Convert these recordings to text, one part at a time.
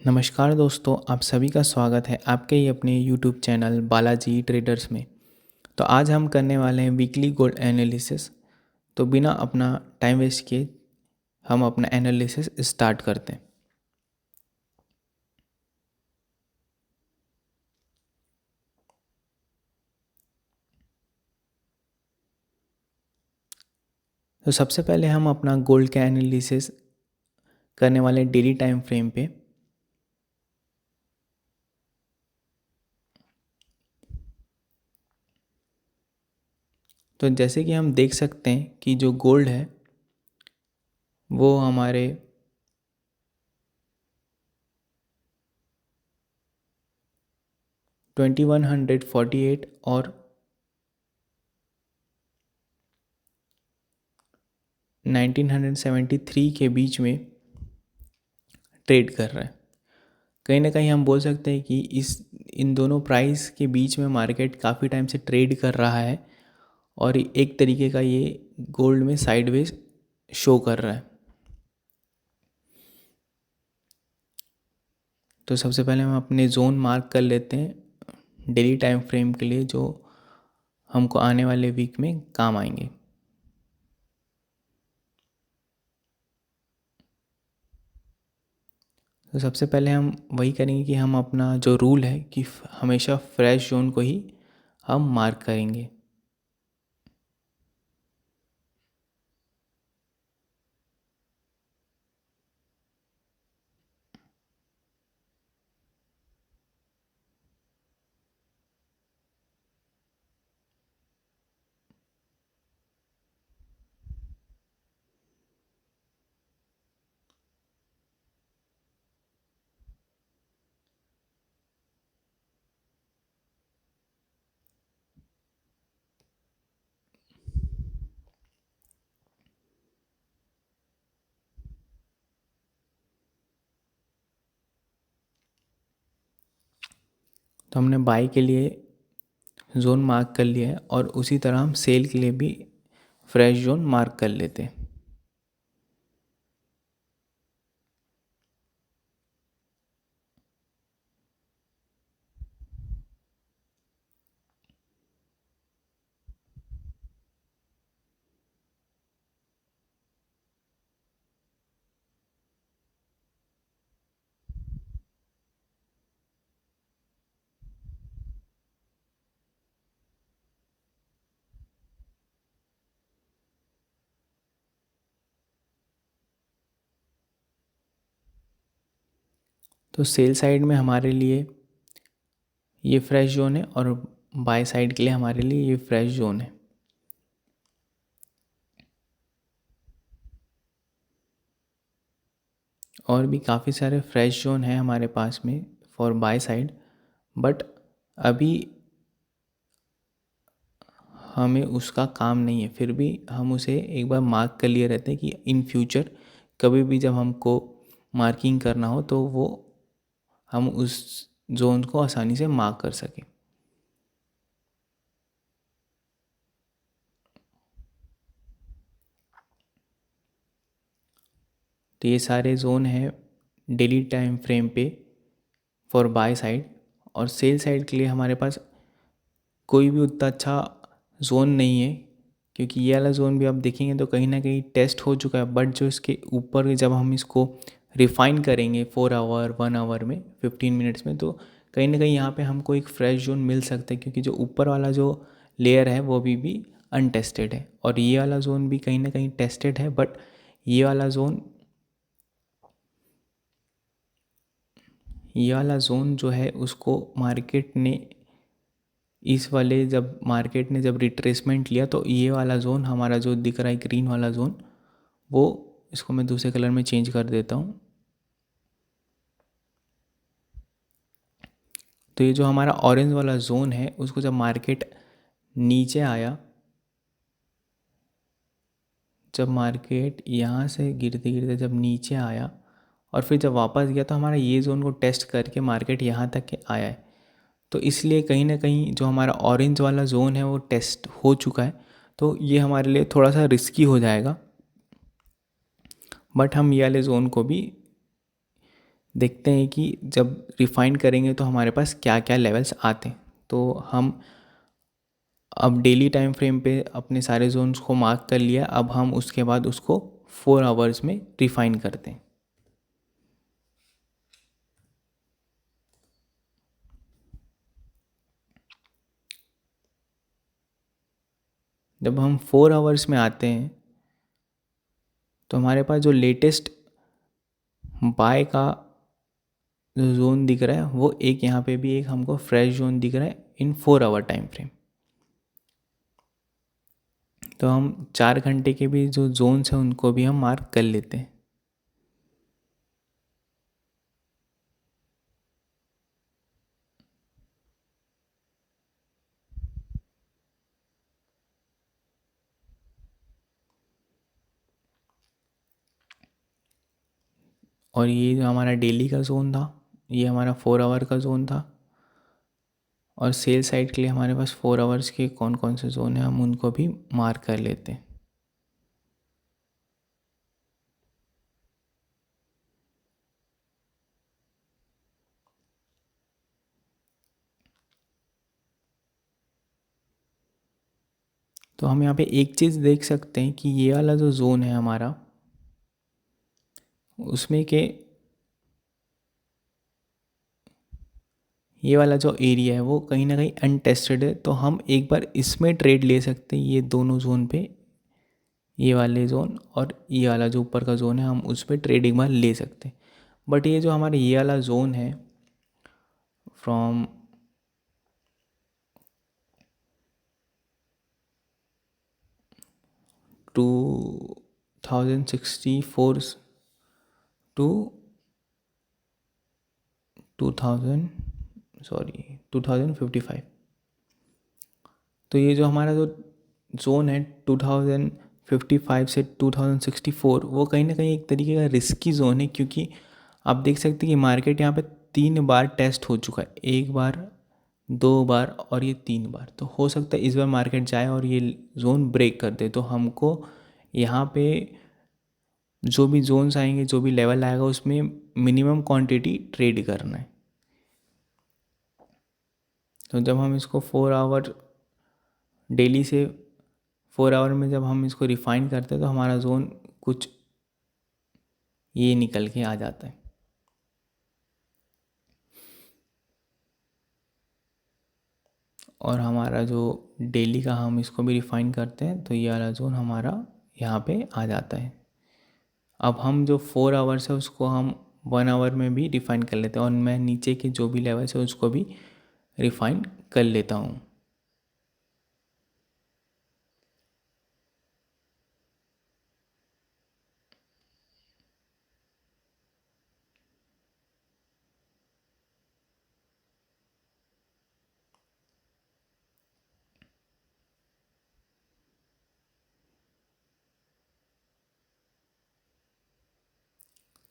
नमस्कार दोस्तों, आप सभी का स्वागत है आपके ही अपने यूट्यूब चैनल बालाजी ट्रेडर्स में। तो आज हम करने वाले हैं वीकली गोल्ड एनालिसिस। तो बिना अपना टाइम वेस्ट किए हम अपना एनालिसिस स्टार्ट करते हैं। तो सबसे पहले हम अपना गोल्ड का एनालिसिस करने वाले डेली टाइम फ्रेम पे। तो जैसे कि हम देख सकते हैं कि जो गोल्ड है वो हमारे 2148 और 1973 के बीच में ट्रेड कर रहा है। कहीं ना कहीं हम बोल सकते हैं कि इन दोनों प्राइस के बीच में मार्केट काफ़ी टाइम से ट्रेड कर रहा है और एक तरीके का ये गोल्ड में साइडवेज शो कर रहा है। तो सबसे पहले हम अपने जोन मार्क कर लेते हैं डेली टाइम फ्रेम के लिए, जो हमको आने वाले वीक में काम आएंगे। तो सबसे पहले हम वही करेंगे कि हम अपना जो रूल है कि हमेशा फ्रेश जोन को ही हम मार्क करेंगे। तो हमने बाई के लिए जोन मार्क कर लिया है और उसी तरह हम सेल के लिए भी फ्रेश जोन मार्क कर लेते हैं। तो सेल साइड में हमारे लिए ये फ्रेश जोन है और बाय साइड के लिए हमारे लिए ये फ्रेश जोन है। और भी काफ़ी सारे फ्रेश जोन हैं हमारे पास में फॉर बाय साइड, बट अभी हमें उसका काम नहीं है। फिर भी हम उसे एक बार मार्क कर लिए रहते हैं कि इन फ्यूचर कभी भी जब हमको मार्किंग करना हो तो वो हम उस जोन को आसानी से मार्क कर सकें। तो ये सारे जोन हैं डेली टाइम फ्रेम पे फॉर बाय साइड। और सेल साइड के लिए हमारे पास कोई भी उतना अच्छा जोन नहीं है, क्योंकि ये वाला जोन भी आप देखेंगे तो कहीं ना कहीं टेस्ट हो चुका है। बट जो इसके ऊपर जब हम इसको रिफाइन करेंगे 4 आवर 1 आवर में 15 मिनट्स में, तो कहीं ना कहीं यहाँ पे हमको एक फ्रेश जोन मिल सकता है, क्योंकि जो ऊपर वाला जो लेयर है वो भी अनटेस्टेड है और ये वाला जोन भी कहीं ना कहीं टेस्टेड है। बट ये वाला जोन जो है उसको मार्केट ने इस वाले जब मार्केट ने जब रिट्रेसमेंट लिया तो ये वाला जोन हमारा जो दिख रहा है ग्रीन वाला जोन, वो इसको मैं दूसरे कलर में चेंज कर देता हूँ। तो ये जो हमारा ऑरेंज वाला जोन है उसको जब मार्केट नीचे आया, जब मार्केट यहाँ से गिरते गिरते जब नीचे आया और फिर जब वापस गया तो हमारा ये जोन को टेस्ट करके मार्केट यहाँ तक के आया है। तो इसलिए कहीं ना कहीं जो हमारा ऑरेंज वाला जोन है वो टेस्ट हो चुका है। तो ये हमारे लिए थोड़ा सा रिस्की हो जाएगा, बट हम ये वाले जोन को भी देखते हैं कि जब रिफाइन करेंगे तो हमारे पास क्या क्या लेवल्स आते हैं। तो हम अब डेली टाइम फ्रेम पे अपने सारे जोन्स को मार्क कर लिया। अब हम उसके बाद उसको 4 आवर्स में रिफाइन करते हैं। जब हम 4 आवर्स में आते हैं तो हमारे पास जो लेटेस्ट बाय का जो जोन दिख रहा है वो एक, यहाँ पे भी एक हमको फ्रेश जोन दिख रहा है इन 4 आवर टाइम फ्रेम। तो हम 4 घंटे के भी जो जोन्स हैं उनको भी हम मार्क कर लेते हैं। और ये जो हमारा डेली का जोन था, ये हमारा 4 आवर का जोन था। और सेल साइड के लिए हमारे पास 4 आवर्स के कौन कौन से जोन हैं हम उनको भी मार्क कर लेते हैं। तो हम यहाँ पे एक चीज़ देख सकते हैं कि ये वाला जो जोन है हमारा, उसमें के ये वाला जो एरिया है वो कहीं ना कहीं अनटेस्टेड है। तो हम एक बार इसमें ट्रेड ले सकते हैं, ये दोनों जोन पे, ये वाले जोन और ये वाला जो ऊपर का जोन है, हम उस पर ट्रेड एक बार ले सकते हैं। बट ये जो हमारा ये वाला जोन है फ्रॉम 2064 टू 2055, तो ये जो हमारा जो जोन है 2055 से 2064, वो कहीं ना कहीं एक तरीके का रिस्की जोन है। क्योंकि आप देख सकते हैं कि मार्केट यहाँ पे 3 बार टेस्ट हो चुका है, 1 बार, 2 बार और ये 3 बार। तो हो सकता है इस बार मार्केट जाए और ये जोन ब्रेक कर दे। तो हमको यहाँ पे जो भी जोन्स आएंगे, जो भी लेवल आएगा, उसमें मिनिमम क्वांटिटी ट्रेड करना है। तो जब हम इसको 4 आवर डेली से 4 आवर में जब हम इसको रिफाइन करते हैं तो हमारा जोन कुछ ये निकल के आ जाता है। और हमारा जो डेली का हम इसको भी रिफाइन करते हैं तो ये वाला जोन हमारा यहाँ पे आ जाता है। अब हम जो 4 आवर्स है उसको हम 1 आवर में भी रिफाइन कर लेते हैं, और मैं नीचे के जो भी लेवल्स है उसको भी रिफाइन कर लेता हूँ।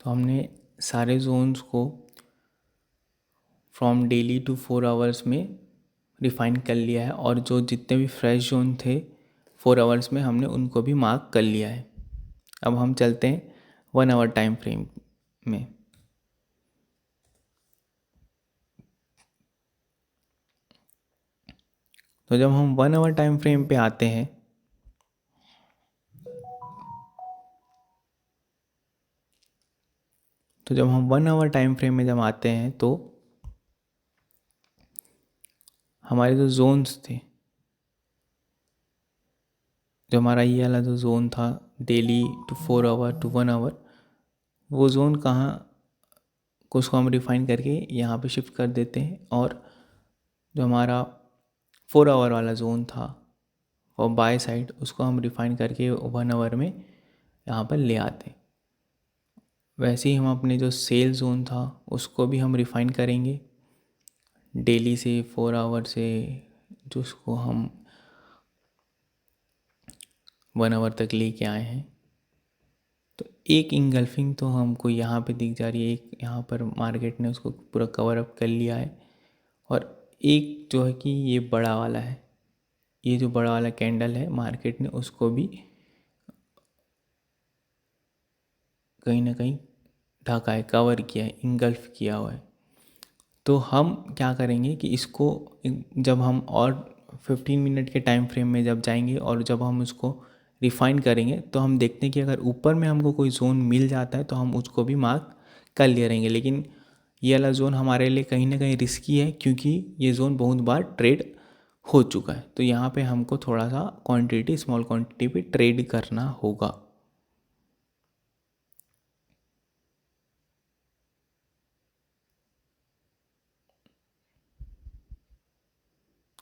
तो हमने सारे जोन्स को फ्रॉम डेली टू 4 आवर्स में रिफाइन कर लिया है, और जो जितने भी फ्रेश जोन थे 4 आवर्स में हमने उनको भी मार्क कर लिया है। अब हम चलते हैं 1 आवर टाइम फ्रेम में। तो जब हम 1 आवर टाइम फ्रेम पे आते हैं तो जब हम 1 आवर टाइम फ्रेम में जब आते हैं तो हमारे जो जोन्स थे, जो हमारा ये वाला जो जोन था daily to 4 hour to 1 hour, वो जोन कहाँ को उसको हम रिफाइन करके यहाँ पे शिफ्ट कर देते हैं। और जो हमारा 4 आवर वाला जोन था और बाय साइड, उसको हम रिफाइन करके 1 आवर में यहाँ पर ले आते हैं। वैसे ही हम अपने जो सेल जोन था उसको भी हम रिफाइन करेंगे डेली से 4 आवर से, जो उसको हम 1 आवर तक लेके आए हैं। तो एक इंगल्फिंग तो हमको यहाँ पे दिख जा रही है, एक यहाँ पर मार्केट ने उसको पूरा कवर अप कर लिया है। और एक जो है कि ये बड़ा वाला है, ये जो बड़ा वाला कैंडल है, मार्केट ने उसको भी कहीं ना कहीं ढका है, कवर किया है, इंगल्फ किया हुआ है। तो हम क्या करेंगे कि इसको जब हम और 15 मिनट के टाइम फ्रेम में जब जाएंगे और जब हम उसको रिफाइन करेंगे तो हम देखते हैं कि अगर ऊपर में हमको कोई जोन मिल जाता है तो हम उसको भी मार्क कर ले रहेंगे। लेकिन ये वाला जोन हमारे लिए कहीं ना कहीं रिस्की है, क्योंकि ये जोन बहुत बार ट्रेड हो चुका है। तो यहाँ पे हमको थोड़ा सा क्वांटिटी, स्मॉल क्वांटिटी पे ट्रेड करना होगा।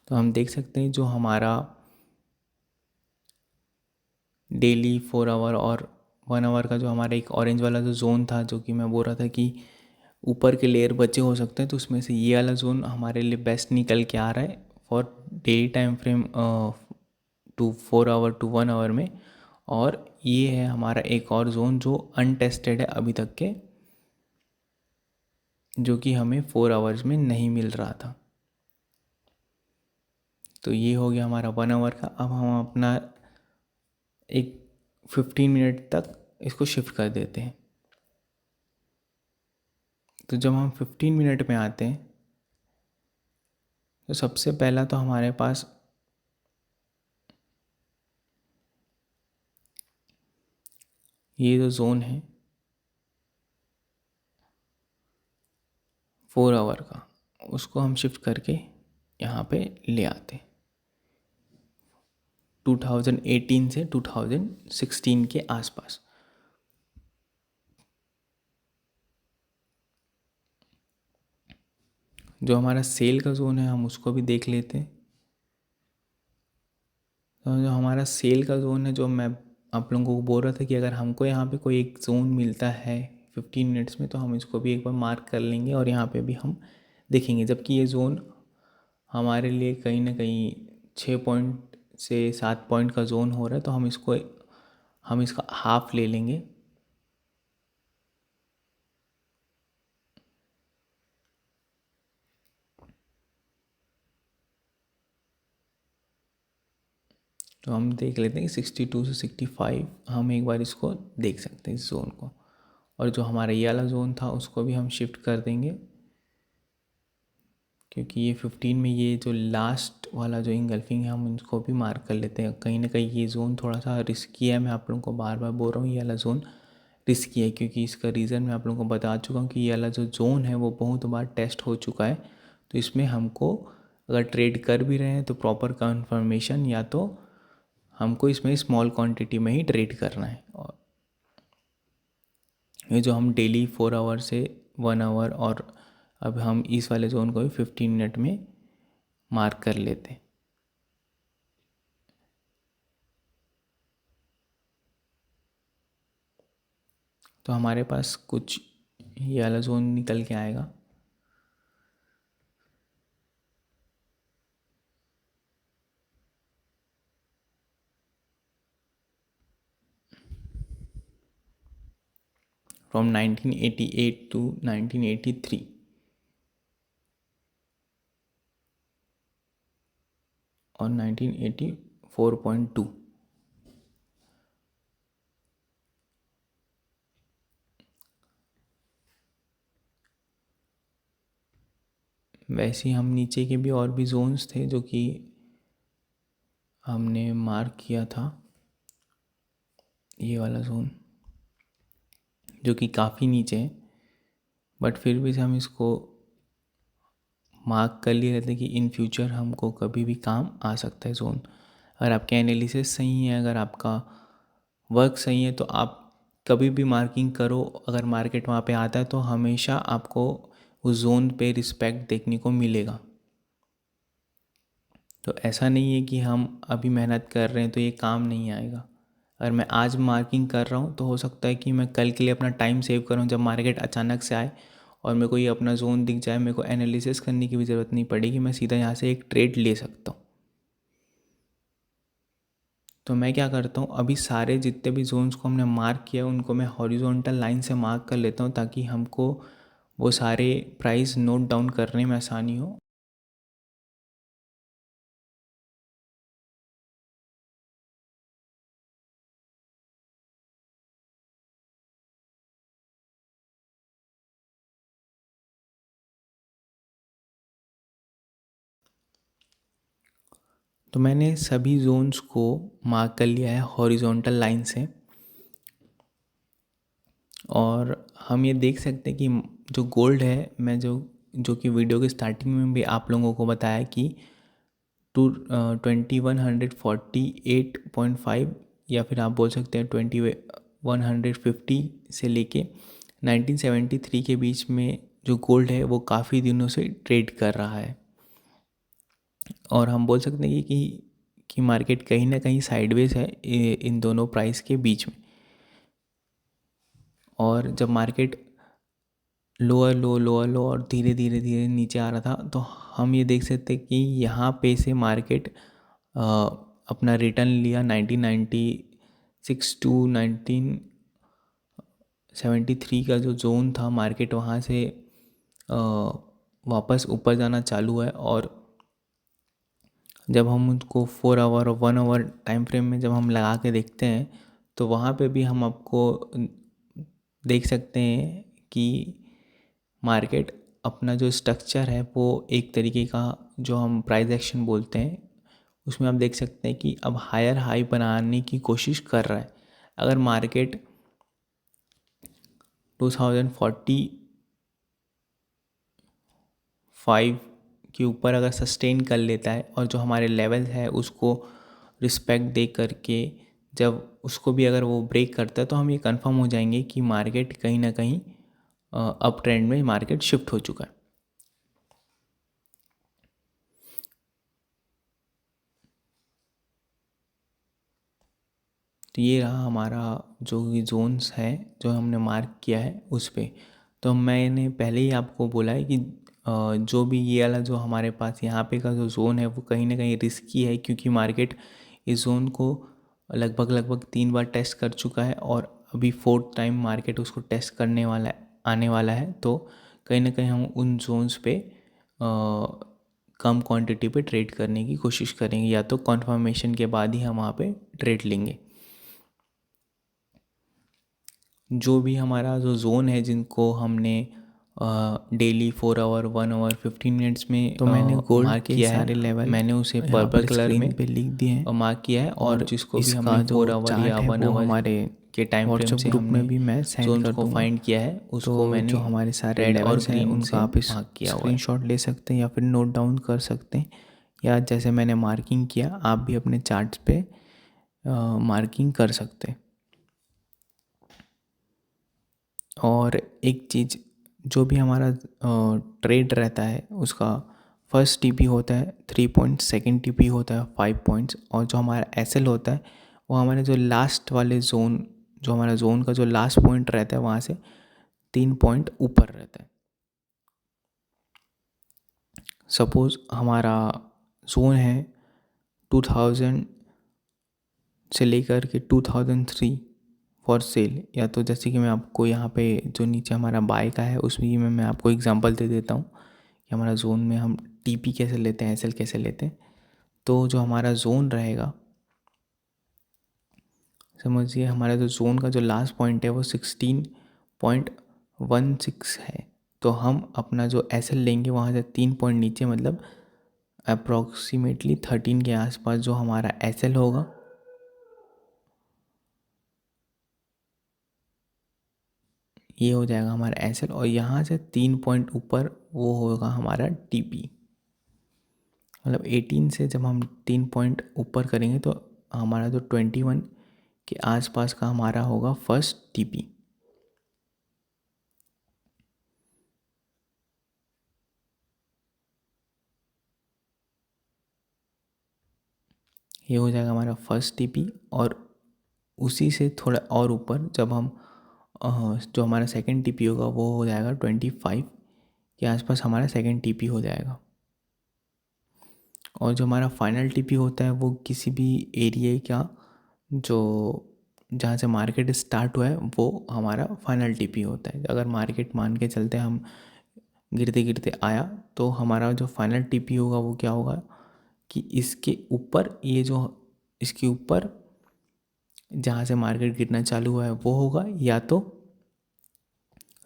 तो हम देख सकते हैं जो हमारा डेली 4 आवर और 1 आवर का जो हमारा एक ऑरेंज वाला जो जोन था, जो कि मैं बोल रहा था कि ऊपर के लेयर बचे हो सकते हैं, तो उसमें से ये वाला जोन हमारे लिए बेस्ट निकल के आ रहा है for daily time frame to 4 hour to 1 hour में। और ये है हमारा एक और जोन जो अनटेस्टेड है अभी तक के, जो कि हमें 4 आवर्स में नहीं मिल रहा था। तो ये हो गया हमारा 1 आवर का। अब हम अपना एक 15 मिनट तक इसको शिफ्ट कर देते हैं। तो जब हम 15 मिनट में आते हैं तो सबसे पहला तो हमारे पास ये जो जोन है 4 आवर का, उसको हम शिफ्ट करके यहाँ पे ले आते हैं 2018 से 2016 के आसपास। जो हमारा सेल का जोन है हम उसको भी देख लेते हैं। तो जो हमारा सेल का जोन है, जो मैं आप लोगों को बोल रहा था कि अगर हमको यहाँ पे कोई एक जोन मिलता है 15 मिनट्स में तो हम इसको भी एक बार मार्क कर लेंगे और यहाँ पे भी हम देखेंगे। जबकि ये जोन हमारे लिए कहीं ना कहीं 6 पॉइंट से 7 पॉइंट का जोन हो रहा है, तो हम इसका हाफ ले लेंगे। तो हम देख लेते हैं कि 62 से 65 हम एक बार इसको देख सकते हैं इस जोन को। और जो हमारा ये वाला जोन था उसको भी हम शिफ्ट कर देंगे, क्योंकि ये 15 में ये जो लास्ट वाला जो इंगल्फिंग है हम उसको भी मार्क कर लेते हैं। कहीं ना कहीं ये जोन थोड़ा सा रिस्की है, मैं आप लोगों को बार बार बोल रहा हूँ ये वाला जोन रिस्की है, क्योंकि इसका रीज़न मैं आप लोगों को बता चुका हूँ कि ये वाला जो जोन है वो बहुत बार टेस्ट हो चुका है। तो इसमें हमको अगर ट्रेड कर भी रहे हैं तो प्रॉपर कंफर्मेशन, या तो हमको इसमें स्मॉल क्वांटिटी में ही ट्रेड करना है। और ये जो हम डेली 4 आवर से 1 आवर और अब हम इस वाले जोन को भी 15 मिनट में मार्क कर लेते हैं। तो हमारे पास कुछ ये वाला जोन निकल के आएगा। फ्रॉम 1988 टू 1983 और 1984.2। वैसे ही हम नीचे के भी और भी जोन्स थे जो कि हमने मार्क किया था। ये वाला जोन जो कि काफ़ी नीचे है, बट फिर भी हम इसको मार्क कर लिए रहते हैं कि इन फ्यूचर हमको कभी भी काम आ सकता है जोन। अगर आपके एनालिसिस सही है, अगर आपका वर्क सही है, तो आप कभी भी मार्किंग करो, अगर मार्केट वहाँ पे आता है तो हमेशा आपको उस जोन पे रिस्पेक्ट देखने को मिलेगा। तो ऐसा नहीं है कि हम अभी मेहनत कर रहे हैं तो ये काम नहीं आएगा। अगर मैं आज मार्किंग कर रहा हूँ तो हो सकता है कि मैं कल के लिए अपना टाइम सेव करूँ, जब मार्केट अचानक से आए और मेरे को ये अपना जोन दिख जाए, मेरे को एनालिसिस करने की भी ज़रूरत नहीं पड़ेगी, मैं सीधा यहाँ से एक ट्रेड ले सकता हूँ। तो मैं क्या करता हूँ, अभी सारे जितने भी जोन्स को हमने मार्क किया उनको मैं हॉरिजॉन्टल लाइन से मार्क कर लेता हूँ, ताकि हमको वो सारे प्राइस नोट डाउन करने में आसानी हो। तो मैंने सभी जोन्स को मार्क कर लिया है हॉरिजॉन्टल लाइन से, और हम ये देख सकते हैं कि जो गोल्ड है, मैं जो कि वीडियो के स्टार्टिंग में भी आप लोगों को बताया कि 2148.5 या फिर आप बोल सकते हैं 2150 से लेके 1973 के बीच में जो गोल्ड है वो काफ़ी दिनों से ट्रेड कर रहा है। और हम बोल सकते हैं कि मार्केट कहीं ना कहीं साइडवेज है इन दोनों प्राइस के बीच में। और जब मार्केट लोअर लो लोअर लो और धीरे धीरे धीरे नीचे आ रहा था, तो हम ये देख सकते हैं कि यहाँ पे से मार्केट अपना रिटर्न लिया 1996 टू 1973 का जो जोन था, मार्केट वहाँ से वापस ऊपर जाना चालू है। और जब हम उसको 4 आवर और 1 आवर टाइम फ्रेम में जब हम लगा के देखते हैं, तो वहाँ पे भी हम आपको देख सकते हैं कि मार्केट अपना जो स्ट्रक्चर है वो एक तरीके का जो हम प्राइस एक्शन बोलते हैं, उसमें आप देख सकते हैं कि अब हायर हाई बनाने की कोशिश कर रहा है। अगर मार्केट 2045 के ऊपर अगर सस्टेन कर लेता है और जो हमारे लेवल है उसको रिस्पेक्ट दे करके जब उसको भी अगर वो ब्रेक करता है, तो हम ये कंफर्म हो जाएंगे कि मार्केट कहीं ना कहीं अप ट्रेंड में मार्केट शिफ्ट हो चुका है। तो ये रहा हमारा जो ये जोन्स है जो हमने मार्क किया है उस पे। तो मैंने पहले ही आपको बोला है कि जो भी ये वाला जो हमारे पास यहाँ पे का जो जोन है वो कहीं ना कहीं रिस्की है, क्योंकि मार्केट इस जोन को लगभग लगभग 3 बार टेस्ट कर चुका है और अभी 4th टाइम मार्केट उसको टेस्ट करने वाला है, आने वाला है। तो कहीं ना कहीं हम उन जोन्स पे कम क्वांटिटी पे ट्रेड करने की कोशिश करेंगे, या तो कॉन्फर्मेशन के बाद ही हम वहाँ पे ट्रेड लेंगे। जो भी हमारा जो जोन है जिनको हमने डेली 4 आवर 1 आवर 15 मिनट्स में तो मैंने गोल्ड मार्क के किया सारे है, लेवल मैंने उसे यहाँ पर्पल पर कलर स्क्रीन में पे लिख दिए हैं। मार्क किया है। और जिसको भी इसका हमने जो 4 आवर या चार्ट है 1 वो आवर हमारे के टाइम फ्रेम व्हाट्सएप से ग्रुप हमने में भी मैं सेंड जोन्स कर को दूंगा। फाइंड किया है, उसको तो जो मैंने हमारे सारे रेड और लेवल्स हैं ग्रीन उनका से आप इस मार्क किया हुआ है। स्क्रीनशॉट ले सकते हैं या फिर नोट डाउन कर सकते हैं, या जैसे मैंने मार्किंग किया आप भी अपने चार्ट्स पे मार्किंग कर सकते हैं। और एक चीज़, जो भी हमारा ट्रेड रहता है उसका फर्स्ट टीपी होता है 3 पॉइंट, सेकेंड टीपी होता है 5 पॉइंट्स, और जो हमारा एसएल होता है वो हमारे जो लास्ट वाले जोन, जो हमारा जोन का जो लास्ट पॉइंट रहता है वहाँ से 3 पॉइंट ऊपर रहता है। सपोज़ हमारा जोन है 2000 से लेकर के 2003 फॉर सेल, या तो जैसे कि मैं आपको यहाँ पे जो नीचे हमारा बाय का है उसमें मैं आपको एग्जांपल दे देता हूँ कि हमारा जोन में हम टीपी कैसे लेते हैं, एसएल कैसे लेते हैं। तो जो हमारा जोन रहेगा, समझिए हमारा जो जोन का जो लास्ट पॉइंट है वो 16.16 है। तो हम अपना जो एसएल लेंगे वहाँ से 3 पॉइंट नीचे, मतलब अप्रॉक्सीमेटली 13 के आसपास जो हमारा एसएल होगा, ये हो जाएगा हमारा एसएल। और यहाँ से 3 पॉइंट ऊपर वो होगा हमारा टीपी। मतलब 18 से जब हम 3 पॉइंट ऊपर करेंगे तो हमारा जो 21 के आसपास का हमारा होगा फर्स्ट टीपी। ये हो जाएगा हमारा फर्स्ट टीपी। और उसी से थोड़ा और ऊपर जब हम जो हमारा सेकंड टीपी होगा वो हो जाएगा 25 के आसपास हमारा सेकंड टीपी हो जाएगा। और जो हमारा फाइनल टीपी होता है वो किसी भी एरिया का जो जहाँ से मार्केट स्टार्ट हुआ है वो हमारा फाइनल टीपी होता है। अगर मार्केट मान के चलते हम गिरते गिरते आया, तो हमारा जो फाइनल टीपी होगा वो क्या होगा कि इसके ऊपर, ये जो इसके ऊपर जहाँ से मार्केट गिरना चालू हुआ है वो होगा, या तो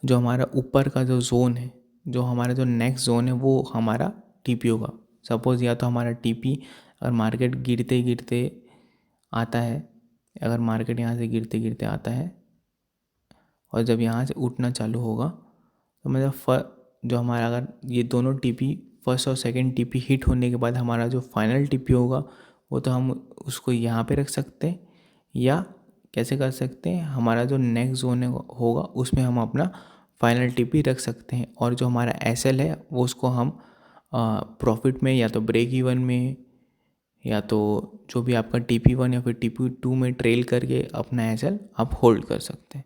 जो हमारा ऊपर का जो जोन है, जो हमारा जो नेक्स्ट जोन है वो हमारा टीपी होगा। सपोज़ या तो हमारा टीपी अगर मार्केट गिरते गिरते आता है, अगर मार्केट यहाँ से गिरते गिरते आता है और जब यहाँ से उठना चालू होगा तो मतलब जो हमारा, अगर ये दोनों टीपी फर्स्ट और सेकंड टीपी हिट होने के बाद हमारा जो फाइनल टीपी होगा वो तो हम उसको यहाँ पे रख सकते हैं, या कैसे कर सकते हैं, हमारा जो नेक्स्ट जोन होगा उसमें हम अपना फाइनल टीपी रख सकते हैं। और जो हमारा एसएल है वो उसको हम प्रॉफिट में या तो ब्रेक इवन में, या तो जो भी आपका TP1 या फिर TP2 में ट्रेल करके अपना एसएल आप होल्ड कर सकते हैं।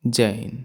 जय हिंद।